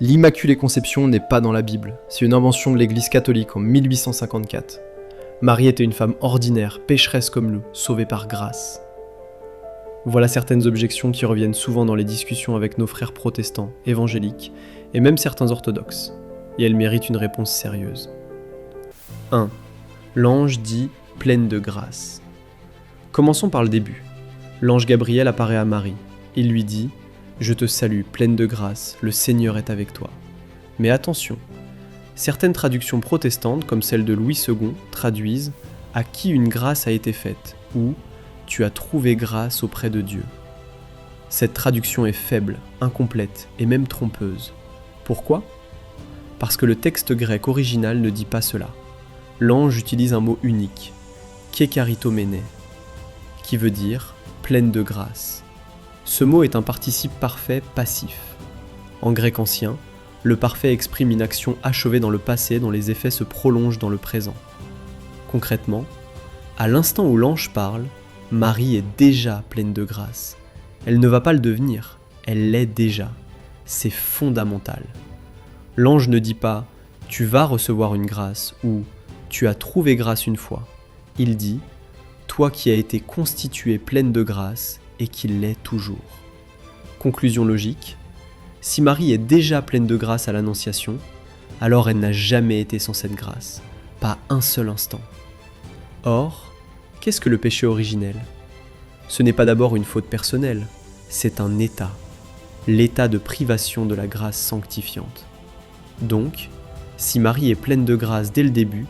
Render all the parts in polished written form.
L'Immaculée Conception n'est pas dans la Bible, c'est une invention de l'Église catholique en 1854. Marie était une femme ordinaire, pécheresse comme nous, sauvée par grâce. Voilà certaines objections qui reviennent souvent dans les discussions avec nos frères protestants, évangéliques, et même certains orthodoxes, et elles méritent une réponse sérieuse. 1. L'ange dit « pleine de grâce ». Commençons par le début. L'ange Gabriel apparaît à Marie. Il lui dit « Je te salue, pleine de grâce, le Seigneur est avec toi ». Mais attention, certaines traductions protestantes, comme celle de Louis II, traduisent « à qui une grâce a été faite » ou « tu as trouvé grâce auprès de Dieu ». Cette traduction est faible, incomplète et même trompeuse. Pourquoi ? Parce que le texte grec original ne dit pas cela. L'ange utilise un mot unique, « kekaritomene », qui veut dire « pleine de grâce ». Ce mot est un participe parfait passif. En grec ancien, le parfait exprime une action achevée dans le passé dont les effets se prolongent dans le présent. Concrètement, à l'instant où l'ange parle, Marie est déjà pleine de grâce. Elle ne va pas le devenir, elle l'est déjà. C'est fondamental. L'ange ne dit pas « tu vas recevoir une grâce » ou « tu as trouvé grâce une fois ». Il dit « toi qui as été constituée pleine de grâce et qui l'est toujours ». Conclusion logique, si Marie est déjà pleine de grâce à l'Annonciation, alors elle n'a jamais été sans cette grâce, pas un seul instant. Or, qu'est-ce que le péché originel ? Ce n'est pas d'abord une faute personnelle, c'est un état, l'état de privation de la grâce sanctifiante. Donc, si Marie est pleine de grâce dès le début,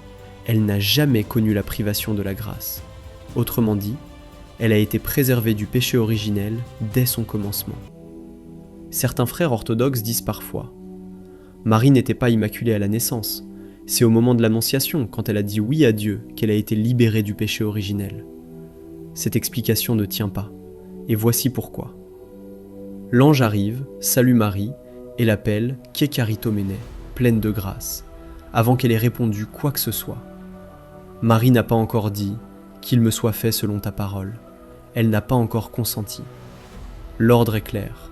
elle n'a jamais connu la privation de la grâce. Autrement dit, elle a été préservée du péché originel dès son commencement. Certains frères orthodoxes disent parfois « Marie n'était pas immaculée à la naissance, c'est au moment de l'Annonciation, quand elle a dit oui à Dieu, qu'elle a été libérée du péché originel. » Cette explication ne tient pas, et voici pourquoi. L'ange arrive, salue Marie, et l'appelle « kekaritomene », pleine de grâce, avant qu'elle ait répondu quoi que ce soit. Marie n'a pas encore dit « qu'il me soit fait selon ta parole ». Elle n'a pas encore consenti. L'ordre est clair.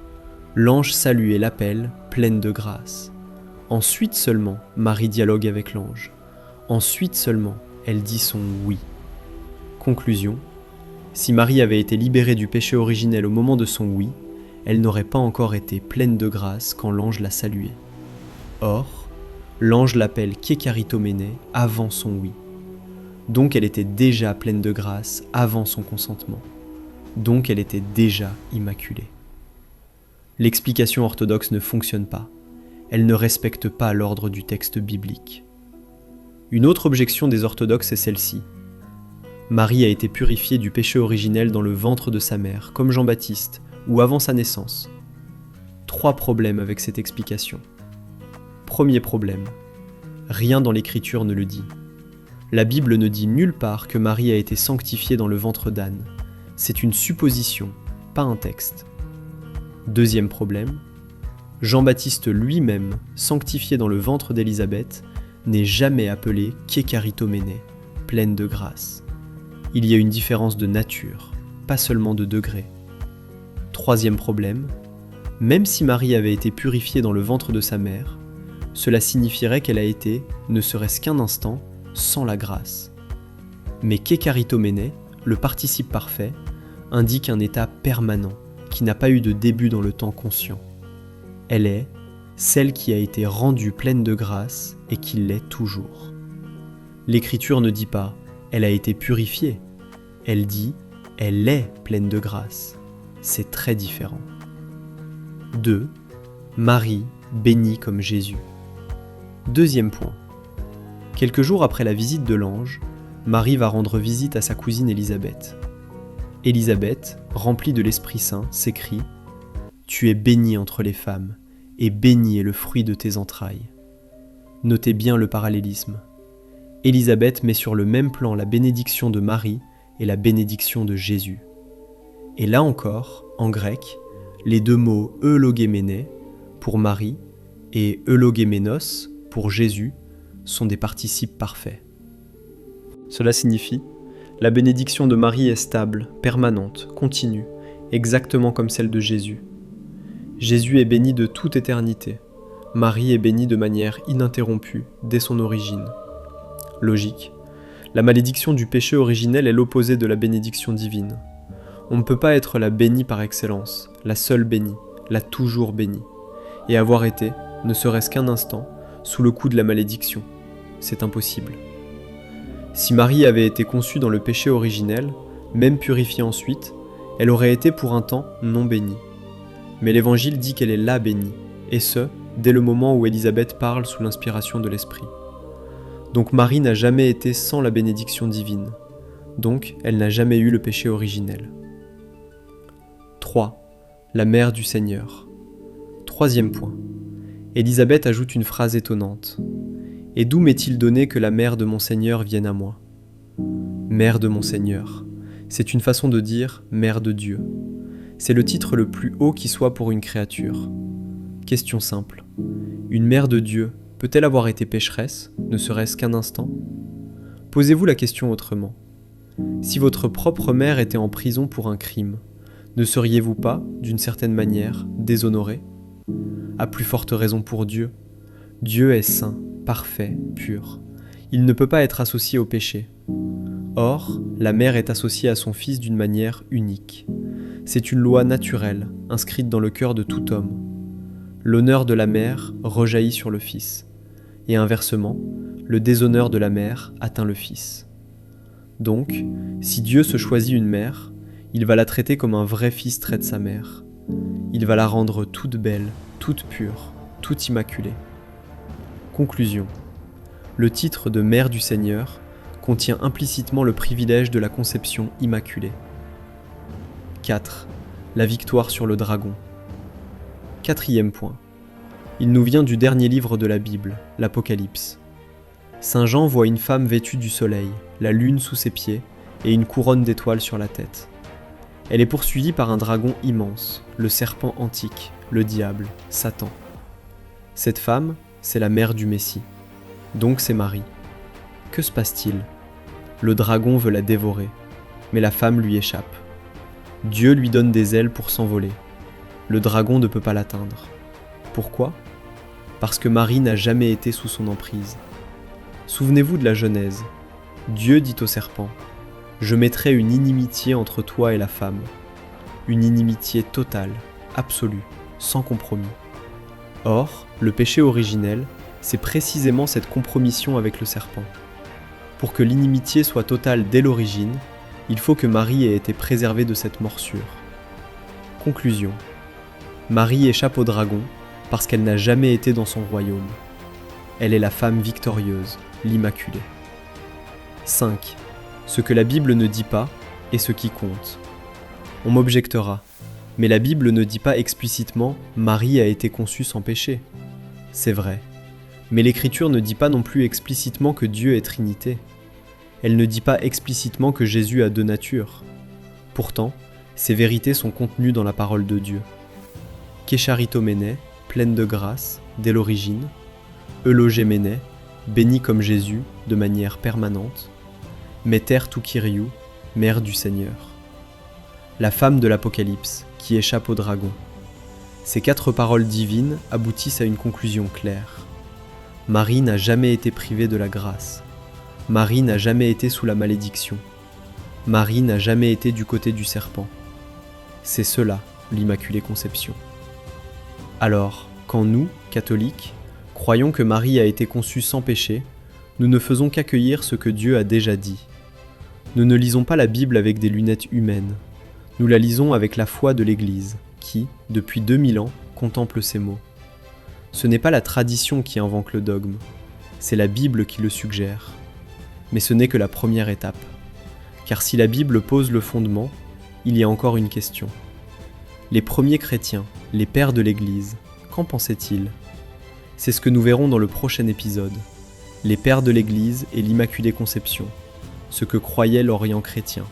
L'ange salue et l'appelle pleine de grâce. Ensuite seulement, Marie dialogue avec l'ange. Ensuite seulement, elle dit son oui. Conclusion. Si Marie avait été libérée du péché originel au moment de son oui, elle n'aurait pas encore été pleine de grâce quand l'ange l'a saluée. Or, l'ange l'appelle kekaritomene avant son oui. Donc elle était déjà pleine de grâce avant son consentement. Donc elle était déjà immaculée. L'explication orthodoxe ne fonctionne pas. Elle ne respecte pas l'ordre du texte biblique. Une autre objection des orthodoxes est celle-ci. Marie a été purifiée du péché originel dans le ventre de sa mère, comme Jean-Baptiste, ou avant sa naissance. 3 problèmes avec cette explication. Premier problème. Rien dans l'Écriture ne le dit. La Bible ne dit nulle part que Marie a été sanctifiée dans le ventre d'Anne. C'est une supposition, pas un texte. Deuxième problème. Jean-Baptiste lui-même, sanctifié dans le ventre d'Élisabeth, n'est jamais appelé kekaritomene, pleine de grâce. Il y a une différence de nature, pas seulement de degré. Troisième problème. Même si Marie avait été purifiée dans le ventre de sa mère, cela signifierait qu'elle a été, ne serait-ce qu'un instant, sans la grâce. Mais kekaritomene, le participe parfait, indique un état permanent, qui n'a pas eu de début dans le temps conscient. Elle est celle qui a été rendue pleine de grâce et qui l'est toujours. L'Écriture ne dit pas « elle a été purifiée », elle dit « elle est pleine de grâce ». C'est très différent. 2. Marie bénie comme Jésus. Deuxième point. Quelques jours après la visite de l'ange, Marie va rendre visite à sa cousine Élisabeth. Élisabeth, remplie de l'Esprit Saint, s'écrie « Tu es bénie entre les femmes, et béni est le fruit de tes entrailles ». Notez bien le parallélisme. Élisabeth met sur le même plan la bénédiction de Marie et la bénédiction de Jésus. Et là encore, en grec, les deux mots « eulogéméné » pour Marie et « eulogéménos » pour Jésus sont des participes parfaits. Cela signifie la bénédiction de Marie est stable, permanente, continue, exactement comme celle de Jésus. Jésus est béni de toute éternité. Marie est bénie de manière ininterrompue dès son origine. Logique. La malédiction du péché originel est l'opposé de la bénédiction divine. On ne peut pas être la bénie par excellence, la seule bénie, la toujours bénie, et avoir été, ne serait-ce qu'un instant, sous le coup de la malédiction. C'est impossible. Si Marie avait été conçue dans le péché originel, même purifiée ensuite, elle aurait été pour un temps non bénie. Mais l'Évangile dit qu'elle est la bénie, et ce, dès le moment où Élisabeth parle sous l'inspiration de l'Esprit. Donc Marie n'a jamais été sans la bénédiction divine, donc elle n'a jamais eu le péché originel. 3. La mère du Seigneur. Troisième point. Élisabeth ajoute une phrase étonnante. « Et d'où m'est-il donné que la mère de mon Seigneur vienne à moi ?» Mère de mon Seigneur, c'est une façon de dire « mère de Dieu ». C'est le titre le plus haut qui soit pour une créature. Question simple. Une mère de Dieu peut-elle avoir été pécheresse, ne serait-ce qu'un instant ? Posez-vous la question autrement. Si votre propre mère était en prison pour un crime, ne seriez-vous pas, d'une certaine manière, déshonoré ? À plus forte raison pour Dieu. Dieu est saint, parfait, pur. Il ne peut pas être associé au péché. Or, la mère est associée à son fils d'une manière unique. C'est une loi naturelle, inscrite dans le cœur de tout homme. L'honneur de la mère rejaillit sur le fils, et inversement, le déshonneur de la mère atteint le fils. Donc, si Dieu se choisit une mère, il va la traiter comme un vrai fils traite sa mère. Il va la rendre toute belle, toute pure, toute immaculée. Conclusion. Le titre de Mère du Seigneur contient implicitement le privilège de la conception immaculée. 4. La victoire sur le dragon. Quatrième point. Il nous vient du dernier livre de la Bible, l'Apocalypse. Saint Jean voit une femme vêtue du soleil, la lune sous ses pieds et une couronne d'étoiles sur la tête. Elle est poursuivie par un dragon immense, le serpent antique, le diable, Satan. Cette femme, c'est la mère du Messie. Donc c'est Marie. Que se passe-t-il ? Le dragon veut la dévorer, mais la femme lui échappe. Dieu lui donne des ailes pour s'envoler. Le dragon ne peut pas l'atteindre. Pourquoi ? Parce que Marie n'a jamais été sous son emprise. Souvenez-vous de la Genèse. Dieu dit au serpent : « Je mettrai une inimitié entre toi et la femme. » Une inimitié totale, absolue, sans compromis. Or, le péché originel, c'est précisément cette compromission avec le serpent. Pour que l'inimitié soit totale dès l'origine, il faut que Marie ait été préservée de cette morsure. Conclusion. Marie échappe au dragon parce qu'elle n'a jamais été dans son royaume. Elle est la femme victorieuse, l'Immaculée. 5. Ce que la Bible ne dit pas est ce qui compte. On m'objectera, mais la Bible ne dit pas explicitement « Marie a été conçue sans péché ». C'est vrai. Mais l'Écriture ne dit pas non plus explicitement que Dieu est Trinité. Elle ne dit pas explicitement que Jésus a deux natures. Pourtant, ces vérités sont contenues dans la parole de Dieu. Kécharitomene, pleine de grâce, dès l'origine. Eulogémene, bénie comme Jésus, de manière permanente. Meter tou Kyriou, mère du Seigneur. La femme de l'Apocalypse, qui échappe au dragon. Ces 4 paroles divines aboutissent à une conclusion claire. Marie n'a jamais été privée de la grâce. Marie n'a jamais été sous la malédiction. Marie n'a jamais été du côté du serpent. C'est cela, l'Immaculée Conception. Alors, quand nous, catholiques, croyons que Marie a été conçue sans péché, nous ne faisons qu'accueillir ce que Dieu a déjà dit. Nous ne lisons pas la Bible avec des lunettes humaines. Nous la lisons avec la foi de l'Église, qui, depuis 2000 ans, contemple ces mots. Ce n'est pas la tradition qui invente le dogme, c'est la Bible qui le suggère. Mais ce n'est que la première étape. Car si la Bible pose le fondement, il y a encore une question. Les premiers chrétiens, les pères de l'Église, qu'en pensaient-ils ? C'est ce que nous verrons dans le prochain épisode. Les pères de l'Église et l'Immaculée Conception, ce que croyait l'Orient chrétien.